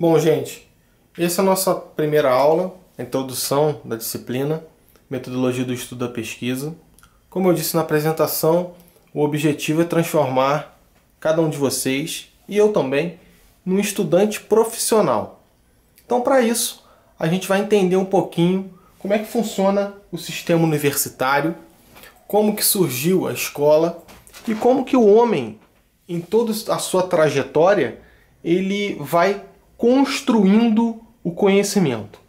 Bom, gente, essa é a nossa primeira aula, a introdução da disciplina, metodologia do estudo da pesquisa. Como eu disse na apresentação, o objetivo é transformar cada um de vocês, e eu também, num estudante profissional. Então, para isso, a gente vai entender um pouquinho como é que funciona o sistema universitário, como que surgiu a escola e como que o homem, em toda a sua trajetória, ele vai construindo o conhecimento.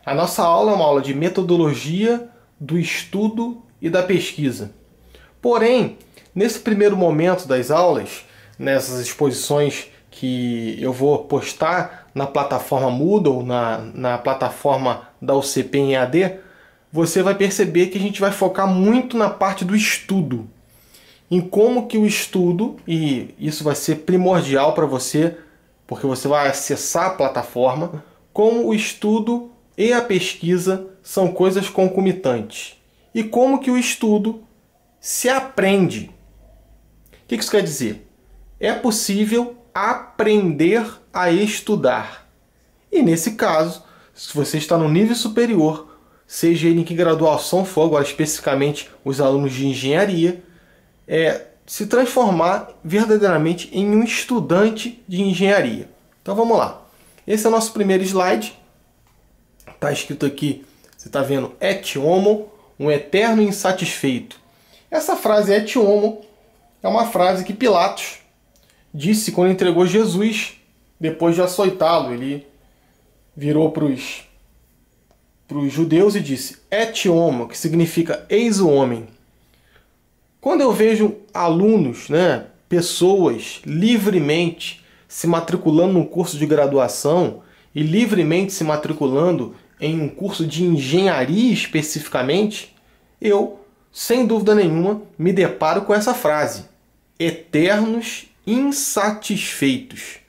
A nossa aula é uma aula de metodologia do estudo e da pesquisa. Porém, nesse primeiro momento das aulas, nessas exposições que eu vou postar na plataforma Moodle, na plataforma da UCP em EAD, você vai perceber que a gente vai focar muito na parte do estudo. Em como que o estudo, e isso vai ser primordial para você, porque você vai acessar a plataforma, como o estudo e a pesquisa são coisas concomitantes. E como que o estudo se aprende. O que isso quer dizer? É possível aprender a estudar. E nesse caso, se você está no nível superior, seja ele em que graduação for, agora especificamente os alunos de engenharia, se transformar verdadeiramente em um estudante de engenharia. Então vamos lá. Esse é o nosso primeiro slide. Está escrito aqui, você está vendo, et homo, um eterno insatisfeito. Essa frase et homo é uma frase que Pilatos disse quando entregou Jesus depois de açoitá-lo. Ele virou para os judeus e disse et homo, que significa eis o homem. Quando eu vejo alunos, pessoas livremente se matriculando num curso de graduação e livremente se matriculando em um curso de engenharia especificamente, eu, sem dúvida nenhuma, me deparo com essa frase: eternos insatisfeitos.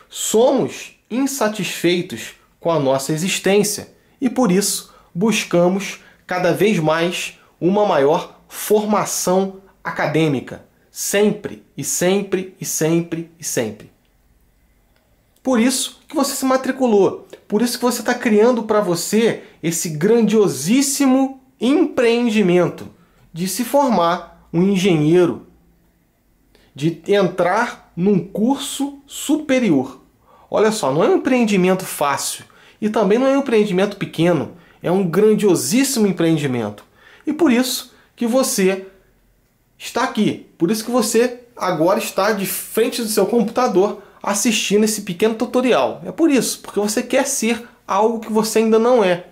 Somos insatisfeitos com a nossa existência e por isso buscamos cada vez mais uma maior formação acadêmica, sempre e sempre e sempre e sempre. Por isso que você se matriculou, por isso que você está criando para você esse grandiosíssimo empreendimento de se formar um engenheiro, de entrar num curso superior. Olha só, não é um empreendimento fácil e também não é um empreendimento pequeno, é um grandiosíssimo empreendimento. E por isso que você está aqui, por isso que você agora está de frente do seu computador assistindo esse pequeno tutorial. É por isso, porque você quer ser algo que você ainda não é.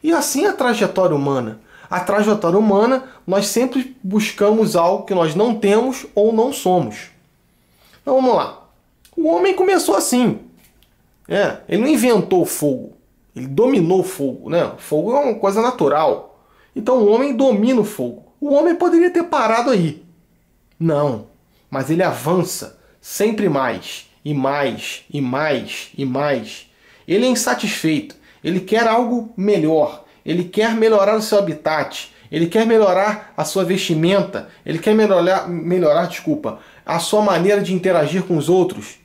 E assim é a trajetória humana. A trajetória humana, nós sempre buscamos algo que nós não temos ou não somos. Então vamos lá. O homem começou assim. Ele não inventou o fogo, ele dominou o fogo. O fogo é uma coisa natural. Então o homem domina o fogo. O homem poderia ter parado aí. Não, mas ele avança sempre mais, e mais, e mais, e mais. Ele é insatisfeito, ele quer algo melhor, ele quer melhorar o seu habitat, ele quer melhorar a sua vestimenta, ele quer melhorar, a sua maneira de interagir com os outros.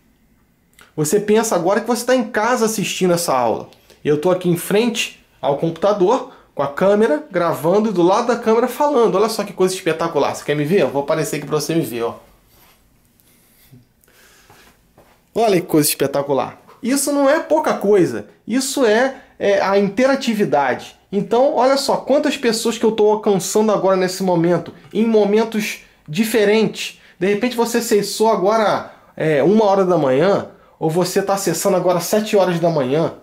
Você pensa agora que você está em casa assistindo essa aula. Eu estou aqui em frente ao computador, com a câmera, gravando e do lado da câmera falando. Olha só que coisa espetacular. Você quer me ver? Eu vou aparecer aqui para você me ver. Olha que coisa espetacular. Isso não é pouca coisa. Isso é a interatividade. Então, olha só quantas pessoas que eu estou alcançando agora nesse momento, em momentos diferentes. De repente você acessou agora 1h da manhã, ou você está acessando agora 7h da manhã.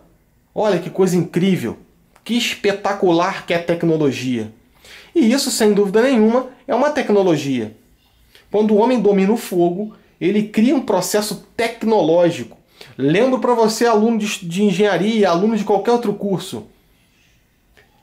Olha que coisa incrível. Que espetacular que é a tecnologia. E isso, sem dúvida nenhuma, é uma tecnologia. Quando o homem domina o fogo, ele cria um processo tecnológico. Lembro para você, aluno de engenharia, aluno de qualquer outro curso.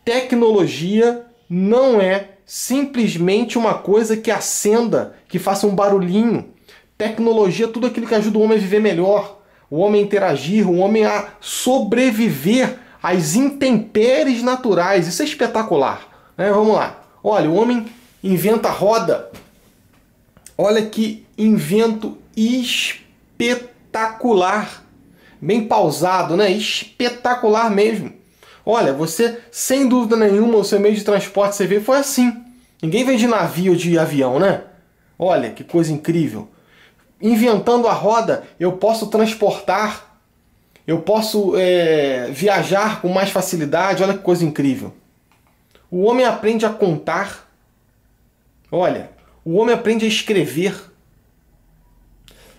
Tecnologia não é simplesmente uma coisa que acenda, que faça um barulhinho. Tecnologia é tudo aquilo que ajuda o homem a viver melhor, o homem a interagir, o homem a sobreviver às intempéries naturais. Isso é espetacular. Vamos lá. Olha, o homem inventa roda. Olha que invento espetacular. bem pausado, né? Espetacular mesmo. Olha, você, sem dúvida nenhuma, o seu meio de transporte você vê foi assim. Ninguém vem de navio ou de avião, né? Olha, que coisa incrível. Inventando a roda, eu posso transportar, eu posso viajar com mais facilidade. Olha que coisa incrível. O homem aprende a contar. Olha, o homem aprende a escrever.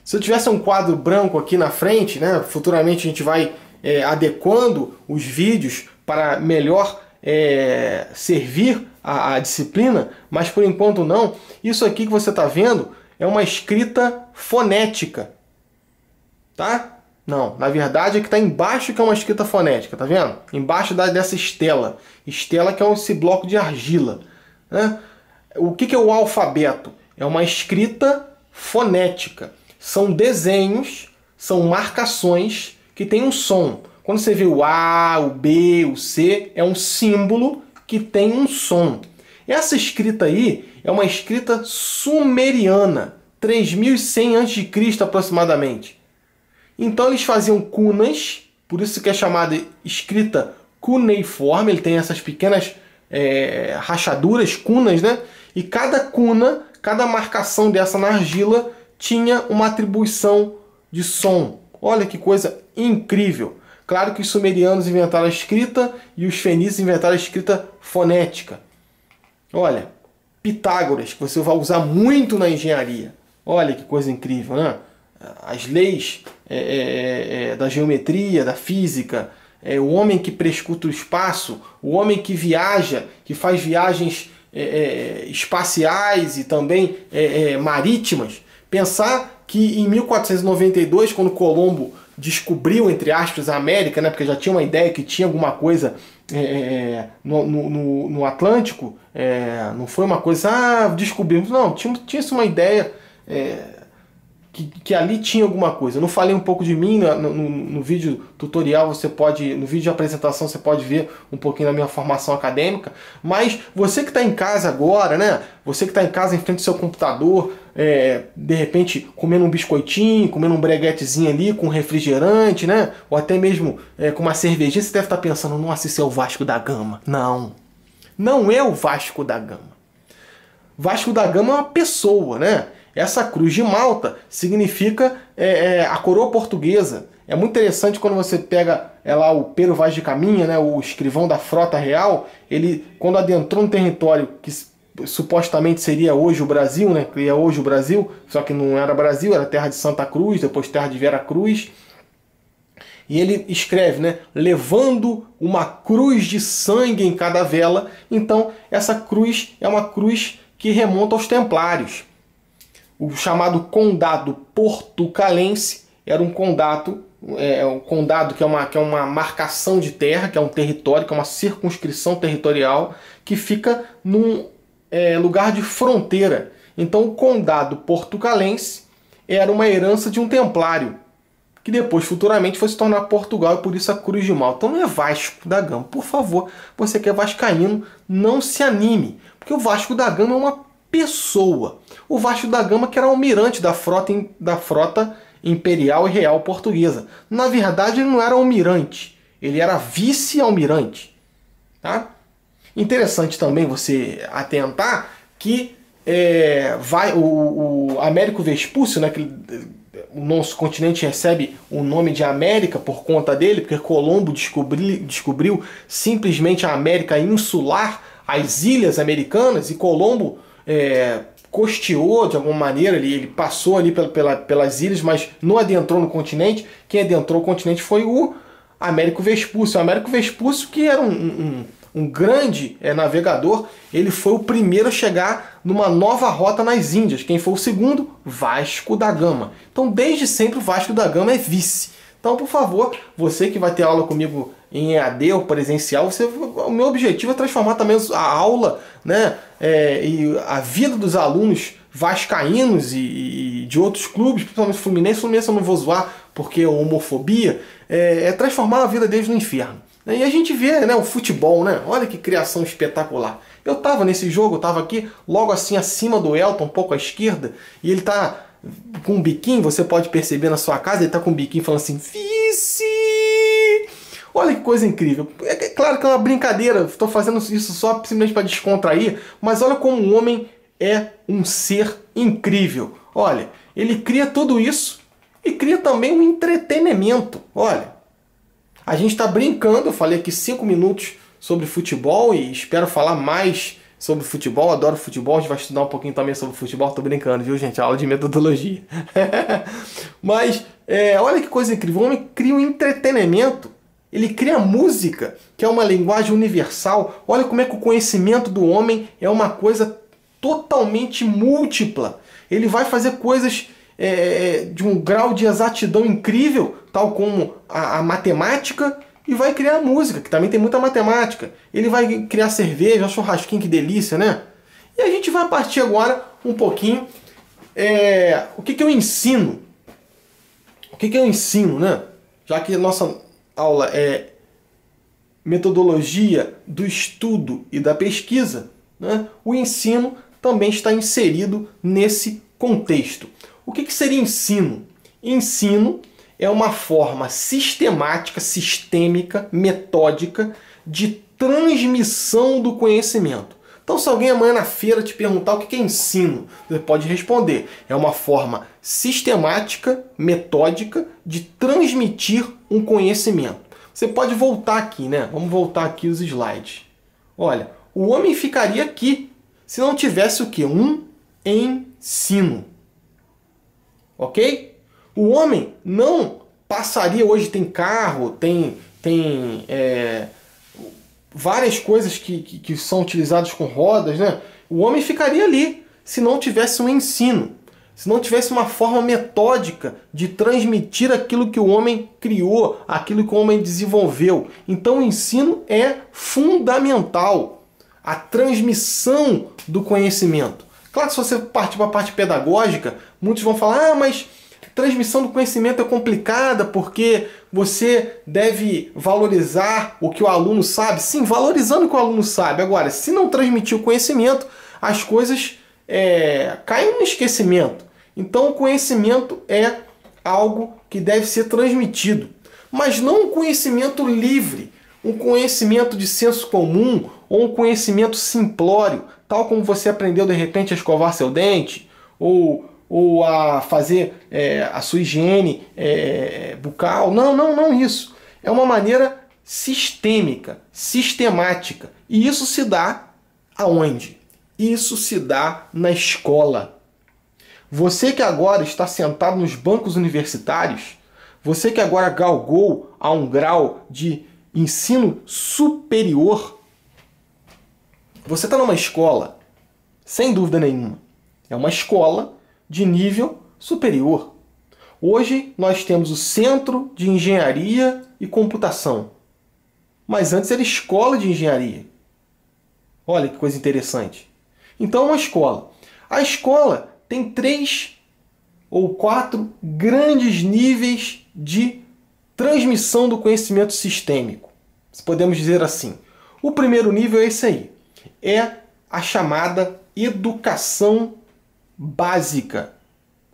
Se eu tivesse um quadro branco aqui na frente, né, futuramente a gente vai adequando os vídeos para melhor servir a disciplina, mas por enquanto não. Isso aqui que você está vendo é uma escrita fonética, tá? Não, na verdade é que está embaixo que é uma escrita fonética, tá vendo? Embaixo dessa estela. Estela que é esse bloco de argila, né? O que é o alfabeto? É uma escrita fonética. São desenhos, são marcações que tem um som. Quando você vê o A, o B, o C, é um símbolo que tem um som. Essa escrita aí é uma escrita sumeriana, 3100 a.C. aproximadamente. Então eles faziam cunas, por isso que é chamada escrita cuneiforme, ele tem essas pequenas rachaduras, cunas, né? E cada cuna, cada marcação dessa na argila tinha uma atribuição de som. Olha que coisa incrível. Claro que os sumerianos inventaram a escrita e os fenícios inventaram a escrita fonética. Olha, Pitágoras, que você vai usar muito na engenharia. Olha que coisa incrível, né? As leis da geometria, da física, o homem que prescuta o espaço, o homem que viaja, que faz viagens espaciais e também marítimas. Pensar que em 1492, quando Colombo descobriu, entre aspas, a América, né, porque já tinha uma ideia que tinha alguma coisa no Atlântico, não foi uma coisa, descobrimos, não, tinha-se uma ideia que ali tinha alguma coisa. Eu não falei um pouco de mim no vídeo tutorial, no vídeo de apresentação você pode ver um pouquinho da minha formação acadêmica, mas você que está em casa agora, né? Você que está em casa em frente ao seu computador, de repente comendo um biscoitinho, comendo um breguetezinho ali com refrigerante, né? Ou até mesmo com uma cervejinha, você deve estar pensando, nossa, isso é o Vasco da Gama. Não, não é o Vasco da Gama. Vasco da Gama é uma pessoa, né? Essa cruz de Malta significa a coroa portuguesa. É muito interessante quando você pega lá o Pero Vaz de Caminha, né, o escrivão da frota real, ele, quando adentrou um território que supostamente seria hoje o Brasil, né, que é hoje o Brasil, só que não era Brasil, era terra de Santa Cruz, depois terra de Vera Cruz, e ele escreve, né, levando uma cruz de sangue em cada vela. Então essa cruz é uma cruz que remonta aos templários. O chamado condado portucalense era um condado que é uma marcação de terra, que é um território, que é uma circunscrição territorial, que fica num lugar de fronteira. Então o condado portucalense era uma herança de um templário, que depois futuramente foi se tornar Portugal, e por isso a Cruz de Malta. Então não é Vasco da Gama. Por favor, você que é vascaíno, não se anime, porque o Vasco da Gama é uma pessoa. O Vasco da Gama, que era almirante da frota imperial e real portuguesa. Na verdade, ele não era almirante, ele era vice-almirante. Tá? Interessante também você atentar que o Américo Vespúcio, né, que o nosso continente recebe o nome de América por conta dele, porque Colombo descobriu simplesmente a América insular, as ilhas americanas, e Colombo costeou de alguma maneira, ele passou ali pelas ilhas, mas não adentrou no continente. Quem adentrou o continente foi o Américo Vespúcio. O Américo Vespúcio, que era um grande navegador, ele foi o primeiro a chegar numa nova rota nas Índias. Quem foi o segundo? Vasco da Gama. Então, desde sempre, o Vasco da Gama é vice. Então, por favor, você que vai ter aula comigo em EAD ou presencial, o meu objetivo é transformar também a aula, né, e a vida dos alunos vascaínos e de outros clubes, principalmente Fluminense eu não vou zoar porque é homofobia, transformar a vida deles no inferno. E a gente vê, né, o futebol, né? Olha que criação espetacular. Eu estava nesse jogo, eu estava aqui logo assim acima do Elton, um pouco à esquerda, e ele está com um biquinho, você pode perceber na sua casa, ele está com um biquinho falando assim, Alice! Olha que coisa incrível. É claro que é uma brincadeira, estou fazendo isso só simplesmente para descontrair, mas olha como o homem é um ser incrível. Olha, ele cria tudo isso e cria também um entretenimento. Olha, a gente está brincando, eu falei aqui 5 minutos sobre futebol e espero falar mais sobre futebol, adoro futebol, a gente vai estudar um pouquinho também sobre futebol, tô brincando, viu gente? Aula de metodologia. Mas, olha que coisa incrível, o homem cria um entretenimento, ele cria música, que é uma linguagem universal. Olha como é que o conhecimento do homem é uma coisa totalmente múltipla. Ele vai fazer coisas de um grau de exatidão incrível, tal como a matemática, e vai criar música, que também tem muita matemática. Ele vai criar cerveja, churrasquinho, que delícia, né? E a gente vai partir agora um pouquinho. O que eu ensino? O que eu ensino, né? Já que a nossa aula é metodologia do estudo e da pesquisa, né? O ensino também está inserido nesse contexto. O que seria ensino? Ensino é uma forma sistemática, sistêmica, metódica de transmissão do conhecimento. Então, se alguém amanhã na feira te perguntar o que é ensino, você pode responder. É uma forma sistemática, metódica de transmitir um conhecimento. Você pode voltar aqui, né? Vamos voltar aqui os slides. Olha, o homem ficaria aqui se não tivesse o quê? Um ensino. Ok? O homem não passaria, hoje tem carro, tem várias coisas que são utilizadas com rodas, né? O homem ficaria ali se não tivesse um ensino, se não tivesse uma forma metódica de transmitir aquilo que o homem criou, aquilo que o homem desenvolveu. Então o ensino é fundamental, a transmissão do conhecimento. Claro que se você partir para a parte pedagógica, muitos vão falar, mas transmissão do conhecimento é complicada porque você deve valorizar o que o aluno sabe. Sim, valorizando o que o aluno sabe. Agora, se não transmitir o conhecimento, as coisas caem no esquecimento. Então, o conhecimento é algo que deve ser transmitido. Mas não um conhecimento livre, um conhecimento de senso comum ou um conhecimento simplório, tal como você aprendeu de repente a escovar seu dente ou a fazer a sua higiene bucal. Não isso. É uma maneira sistêmica, sistemática. E isso se dá aonde? Isso se dá na escola. Você que agora está sentado nos bancos universitários, você que agora galgou a um grau de ensino superior, você está numa escola, sem dúvida nenhuma. É uma escola de nível superior. Hoje nós temos o Centro de Engenharia e Computação. Mas antes era Escola de Engenharia. Olha que coisa interessante. Então é uma escola. A escola tem 3 ou 4 grandes níveis de transmissão do conhecimento sistêmico. Podemos dizer assim. O primeiro nível é esse aí. É a chamada educação básica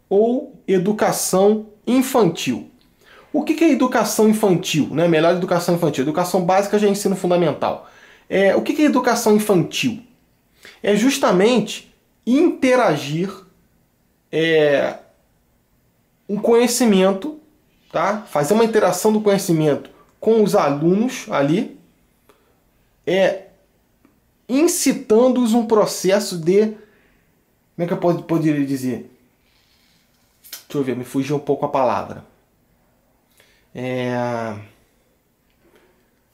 ou educação infantil. O que é educação infantil? Né? Melhor educação infantil. Educação básica já é ensino fundamental. O que é educação infantil? É justamente interagir um conhecimento, tá? Fazer uma interação do conhecimento com os alunos ali, incitando-os um processo de... Como é que eu poderia dizer? Deixa eu ver, me fugiu um pouco a palavra.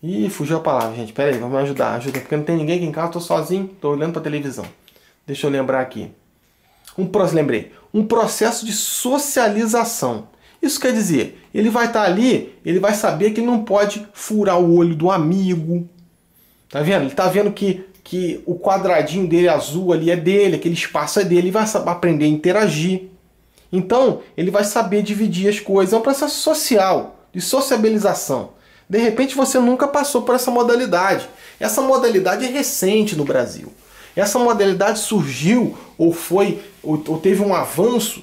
Ih, fugiu a palavra, gente. Pera aí, vamos me ajudar. Ajuda, porque não tem ninguém aqui em casa, tô sozinho, tô olhando pra televisão. Deixa eu lembrar aqui. Lembrei. Um processo de socialização. Isso quer dizer, ele vai estar ali, ele vai saber que ele não pode furar o olho do amigo. Tá vendo? Ele tá vendo que o quadradinho dele azul ali é dele, aquele espaço é dele, ele vai aprender a interagir. Então, ele vai saber dividir as coisas. É um processo social, de sociabilização. De repente, você nunca passou por essa modalidade. Essa modalidade é recente no Brasil. Essa modalidade surgiu ou teve um avanço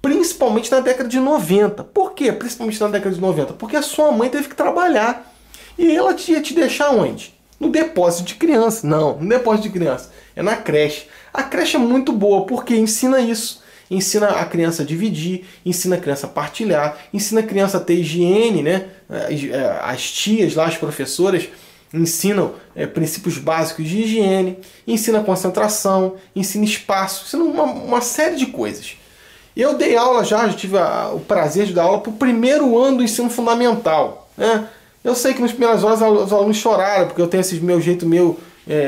principalmente na década de 90. Por quê? Principalmente na década de 90? Porque a sua mãe teve que trabalhar. E ela ia te deixar onde? No depósito de criança. Não, no depósito de criança. É na creche. A creche é muito boa porque ensina isso. Ensina a criança a dividir, ensina a criança a partilhar, ensina a criança a ter higiene, né? As tias lá, as professoras, ensinam princípios básicos de higiene, ensina concentração, ensina espaço, ensina uma série de coisas. Eu dei aula já tive o prazer de dar aula para o primeiro ano do ensino fundamental, né? Eu sei que nas primeiras horas os alunos choraram, porque eu tenho esse meu jeito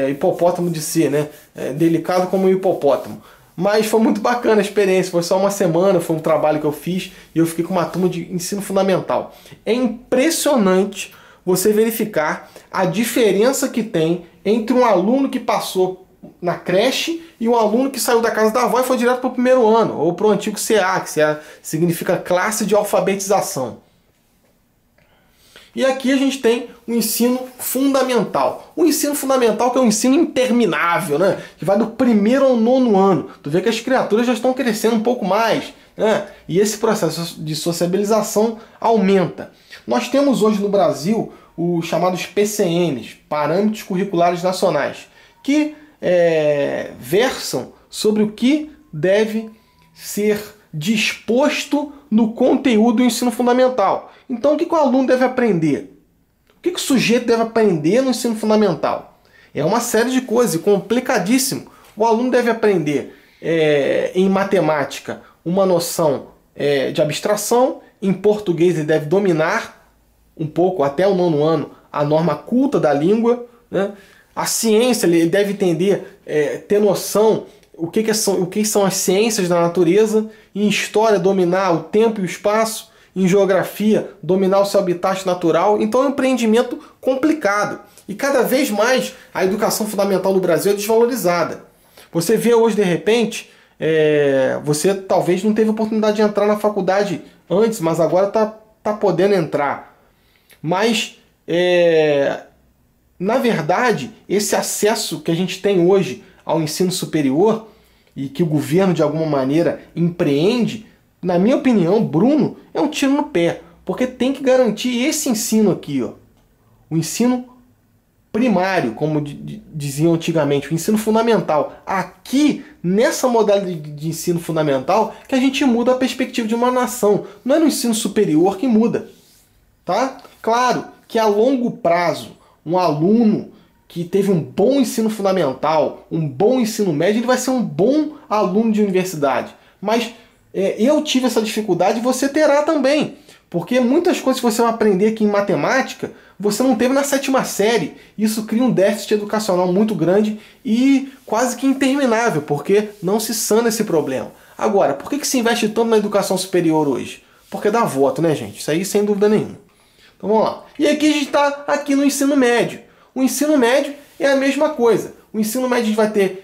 hipopótamo de ser, né? Delicado como um hipopótamo. Mas foi muito bacana a experiência, foi só uma semana, foi um trabalho que eu fiz e eu fiquei com uma turma de ensino fundamental. É impressionante você verificar a diferença que tem entre um aluno que passou na creche e um aluno que saiu da casa da avó e foi direto para o primeiro ano, ou para o antigo CA, que significa classe de alfabetização. E aqui a gente tem o ensino fundamental. O ensino fundamental que é um ensino interminável, né? Que vai do primeiro ao nono ano. Tu vê que as criaturas já estão crescendo um pouco mais, né? E esse processo de sociabilização aumenta. Nós temos hoje no Brasil os chamados PCNs, Parâmetros Curriculares Nacionais, que versam sobre o que deve ser disposto no conteúdo do ensino fundamental. Então, o que o aluno deve aprender? O que o sujeito deve aprender no ensino fundamental? É uma série de coisas, complicadíssimo. O aluno deve aprender em matemática uma noção de abstração, em português ele deve dominar um pouco, até o nono ano, a norma culta da língua, né? A ciência, ele deve entender, ter noção o que são as ciências da natureza, em história dominar o tempo e o espaço, em geografia dominar o seu habitat natural. Então é um empreendimento complicado. E cada vez mais a educação fundamental no Brasil é desvalorizada. Você vê hoje, de repente, você talvez não teve oportunidade de entrar na faculdade antes, mas agora tá podendo entrar. Mas, na verdade, esse acesso que a gente tem hoje ao ensino superior e que o governo, de alguma maneira, empreende, na minha opinião, Bruno, é um tiro no pé. Porque tem que garantir esse ensino aqui, ó. O ensino primário, como diziam antigamente, o ensino fundamental. Aqui, nessa modalidade de ensino fundamental, que a gente muda a perspectiva de uma nação. Não é no ensino superior que muda. Tá? Claro que a longo prazo, um aluno que teve um bom ensino fundamental, um bom ensino médio, ele vai ser um bom aluno de universidade. Mas eu tive essa dificuldade e você terá também. Porque muitas coisas que você vai aprender aqui em matemática, você não teve na 7ª série. Isso cria um déficit educacional muito grande e quase que interminável, porque não se sana esse problema. Agora, por que se investe tanto na educação superior hoje? Porque dá voto, né, gente? Isso aí sem dúvida nenhuma. Então vamos lá. E aqui a gente está aqui no ensino médio. O ensino médio é a mesma coisa. O ensino médio a gente vai ter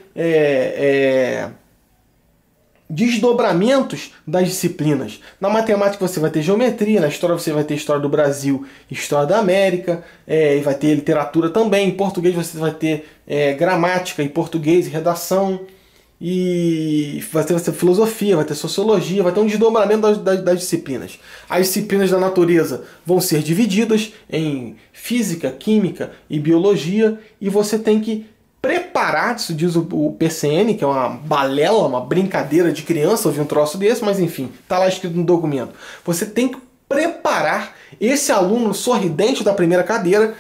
desdobramentos das disciplinas. Na matemática você vai ter geometria, na história você vai ter história do Brasil, história da América, e vai ter literatura também. Em português você vai ter gramática em português e redação. E vai ter filosofia, vai ter sociologia, vai ter um desdobramento das disciplinas. As disciplinas da natureza vão ser divididas em física, química e biologia, e você tem que preparar, isso diz o PCN, que é uma balela, uma brincadeira de criança, ouvir um troço desse, mas enfim, está lá escrito no documento. Você tem que preparar esse aluno sorridente da primeira cadeira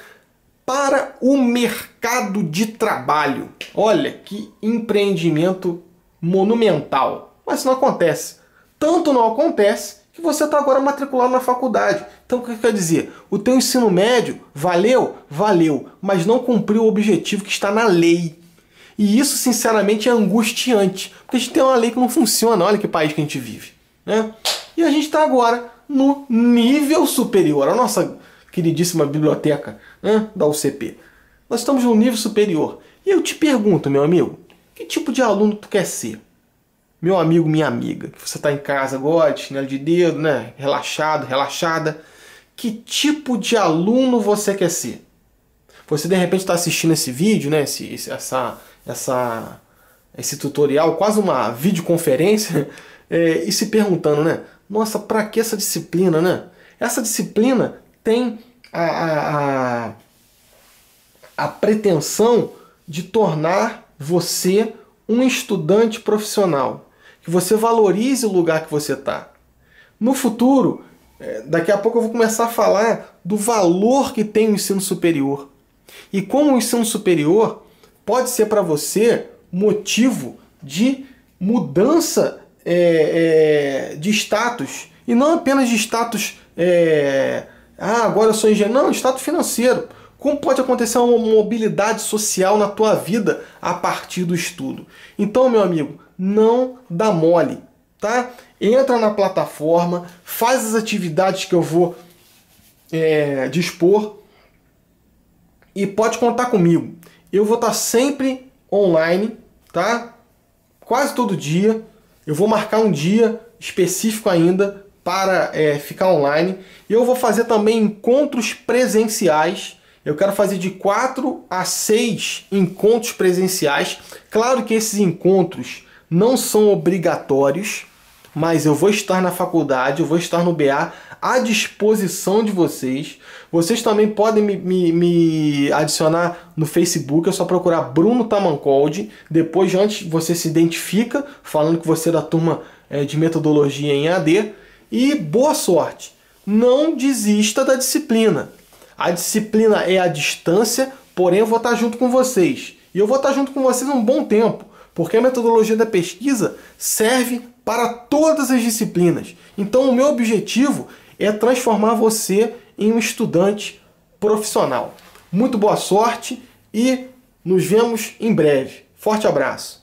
para o mercado de trabalho. Olha que empreendimento monumental. Mas isso não acontece. Tanto não acontece que você está agora matriculado na faculdade. Então o que quer dizer? O teu ensino médio valeu? Valeu, mas não cumpriu o objetivo que está na lei. E isso, sinceramente, é angustiante. Porque a gente tem uma lei que não funciona. Olha que país que a gente vive, né? E a gente está agora no nível superior. A nossa queridíssima biblioteca, né, da UCP. Nós estamos no nível superior. E eu te pergunto, meu amigo, que tipo de aluno tu quer ser? Meu amigo, minha amiga, que você está em casa agora, de chinelo de dedo, né, relaxado, relaxada. Que tipo de aluno você quer ser? Você de repente está assistindo esse vídeo, né, esse tutorial, quase uma videoconferência, e se perguntando, né? Nossa, para que essa disciplina, né? Essa disciplina tem a pretensão de tornar você um estudante profissional, que você valorize o lugar que você está. No futuro, daqui a pouco eu vou começar a falar do valor que tem o ensino superior. E como o ensino superior pode ser para você motivo de mudança de status. E não apenas de status, agora eu sou engenheiro. Não, status financeiro. Como pode acontecer uma mobilidade social na tua vida a partir do estudo? Então, meu amigo, não dá mole, tá? Entra na plataforma, faz as atividades que eu vou dispor e pode contar comigo. Eu vou estar sempre online, tá? Quase todo dia. Eu vou marcar um dia específico ainda para ficar online. E eu vou fazer também encontros presenciais. Eu quero fazer de 4 a 6 encontros presenciais. Claro que esses encontros não são obrigatórios, mas eu vou estar na faculdade, eu vou estar no BA à disposição de vocês. Vocês também podem me adicionar no Facebook, é só procurar Bruno Tamancoldi. Depois, antes, você se identifica, falando que você é da turma de metodologia em AD. E boa sorte! Não desista da disciplina. A disciplina é à distância, porém eu vou estar junto com vocês. E eu vou estar junto com vocês um bom tempo, porque a metodologia da pesquisa serve para todas as disciplinas. Então o meu objetivo é transformar você em um estudante profissional. Muito boa sorte e nos vemos em breve. Forte abraço!